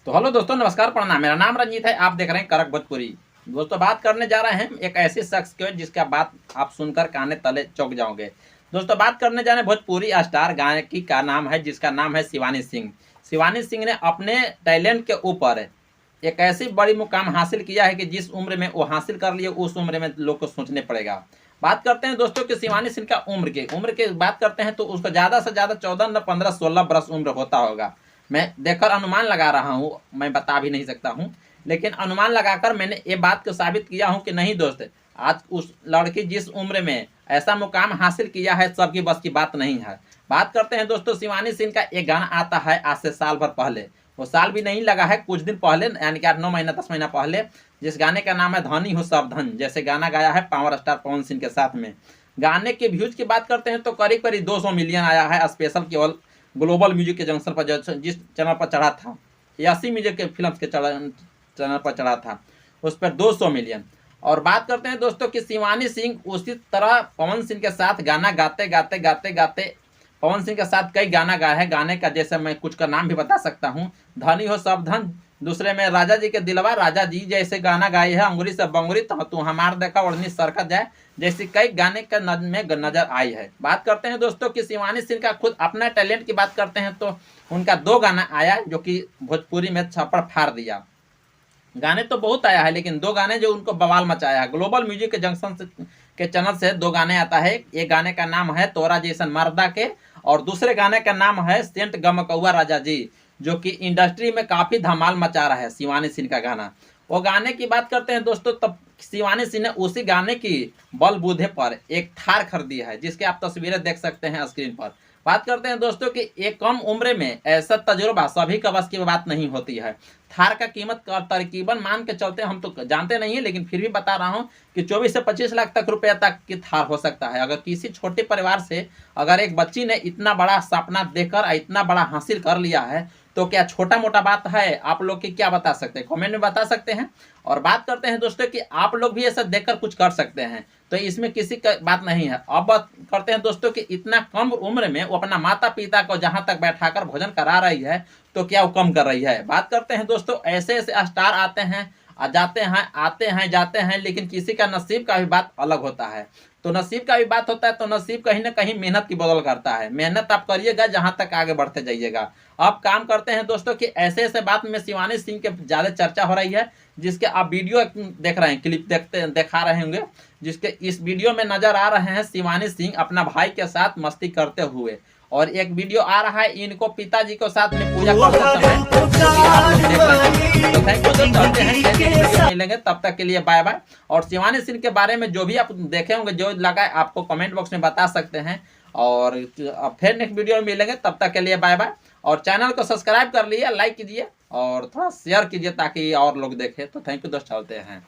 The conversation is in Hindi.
तो हेलो दोस्तों, नमस्कार, प्रणाम। मेरा नाम रंजीत है। आप देख रहे हैं करक भोजपुरी। दोस्तों, बात करने जा रहे हैं एक ऐसे शख्स के जिसका बात आप सुनकर काने तले चौंक जाओगे। दोस्तों, बात करने जा रहे हैं भोजपुरी स्टार गायकी का नाम है जिसका नाम है शिवानी सिंह। शिवानी सिंह ने अपने टैलेंट के ऊपर एक ऐसी बड़ी मुकाम हासिल किया है कि जिस उम्र में वो हासिल कर लिए उस उम्र में लोग को सोचने पड़ेगा। बात करते हैं दोस्तों कि शिवानी सिंह का उम्र के बात करते हैं तो उसका ज़्यादा से ज़्यादा 14 न 15 16 बरस उम्र होता होगा। मैं देखकर अनुमान लगा रहा हूँ, मैं बता भी नहीं सकता हूँ, लेकिन अनुमान लगाकर मैंने ये बात को साबित किया हूँ कि नहीं दोस्त, आज उस लड़की जिस उम्र में ऐसा मुकाम हासिल किया है सबकी बस की बात नहीं है। बात करते हैं दोस्तों, शिवानी सिंह का एक गाना आता है आज से साल भर पहले, वो साल भी नहीं लगा है, कुछ दिन पहले, यानी कि 8-9 महीना 10 महीना पहले, जिस गाने का नाम है धनी हो सब धन। जैसे गाना गाया है पावर स्टार पवन सिंह के साथ में। गाने के व्यूज की बात करते हैं तो करीब करीब 200 मिलियन आया है, स्पेशल केवल ग्लोबल म्यूजिक के जंक्शन पर जिस चैनल पर चढ़ा था, 80 म्यूजिक के फिल्म के चैनल पर चढ़ा था, उस पर 200 मिलियन। और बात करते हैं दोस्तों कि शिवानी सिंह उसी तरह पवन सिंह के साथ गाना गाते गाते गाते गाते पवन सिंह के साथ कई गाना गाए हैं। गाने का जैसे मैं कुछ का नाम भी बता सकता हूँ, धनी हो सब धन, दूसरे में राजा जी के दिलवा, राजा जी जैसे गाना गाए हैं, अंगुरी से बंगुरी, तो तू हमार देखा ओढ़नी सरकत जाए, जैसी कई गाने का में नजर आई है। बात करते हैं दोस्तों कि शिवानी सिंह का खुद अपना टैलेंट की बात करते हैं तो उनका 2 गाना आया जो कि भोजपुरी में छप्पड़ फाड़ दिया। गाने तो बहुत आया है लेकिन 2 गाने जो उनको बवाल मचाया है, ग्लोबल म्यूजिक के जंक्शन के चैनल से 2 गाने आता है। एक गाने का नाम है तोरा जैसन मर्दा के, और दूसरे गाने का नाम है सेंट गमकौआ राजा जी, जो कि इंडस्ट्री में काफ़ी धमाल मचा रहा है शिवानी सिंह का गाना। वो गाने की बात करते हैं दोस्तों, तब शिवानी सिंह ने उसी गाने की बलबूते पर एक थार खरीदी है, जिसके आप तस्वीरें देख सकते हैं स्क्रीन पर। बात करते हैं दोस्तों कि एक कम उम्र में ऐसा तजुर्बा सभी का बस की बात नहीं होती है। थार का कीमत तकरीबन मान के चलते, हम तो जानते नहीं है लेकिन फिर भी बता रहा हूँ कि 24 से 25 लाख तक रुपया तक की थार हो सकता है। अगर किसी छोटे परिवार से अगर एक बच्ची ने इतना बड़ा सपना देखकर इतना बड़ा हासिल कर लिया है तो क्या छोटा मोटा बात है? आप लोग की क्या बता सकते हैं, कमेंट में बता सकते हैं। और बात करते हैं दोस्तों कि आप लोग भी ऐसा देखकर कुछ कर सकते हैं, तो इसमें किसी का बात नहीं है। अब बात करते हैं दोस्तों कि इतना कम उम्र में वो अपना माता पिता को जहां तक बैठाकर भोजन करा रही है तो क्या वो कम कर रही है? बात करते हैं दोस्तों, ऐसे ऐसे स्टार आते हैं जाते हैं, आते हैं जाते हैं, लेकिन किसी का नसीब का भी बात अलग होता है। तो नसीब का भी बात होता है तो नसीब कहीं ना कहीं मेहनत की बदल करता है। मेहनत आप करिएगा जहां तक आगे बढ़ते जाइएगा। अब काम करते हैं दोस्तों कि ऐसे ऐसे बात में शिवानी सिंह के ज़्यादा चर्चा हो रही है, जिसके आप वीडियो देख रहे हैं, क्लिप दिखा रहे होंगे, जिसके इस वीडियो में नजर आ रहे हैं शिवानी सिंह अपना भाई के साथ मस्ती करते हुए, और एक वीडियो आ रहा है इनको पिताजी को साथ में पूजा करते समय, जो कि आप लोग देख रहे हैं। तो थैंक यू दोस्तों, चलते हैं, वीडियो मिलेंगे, तब तक के लिए बाय बाय। और शिवानी सिंह के बारे में जो भी आप देखे होंगे, जो लगा है, आपको कमेंट बॉक्स में बता सकते हैं। और फिर नेक्स्ट वीडियो में मिलेंगे, तब तक के लिए बाय बाय। और चैनल को सब्सक्राइब कर लिए, लाइक कीजिए और थोड़ा शेयर कीजिए ताकि और लोग देखें। तो थैंक यू दोस्त, चलते हैं।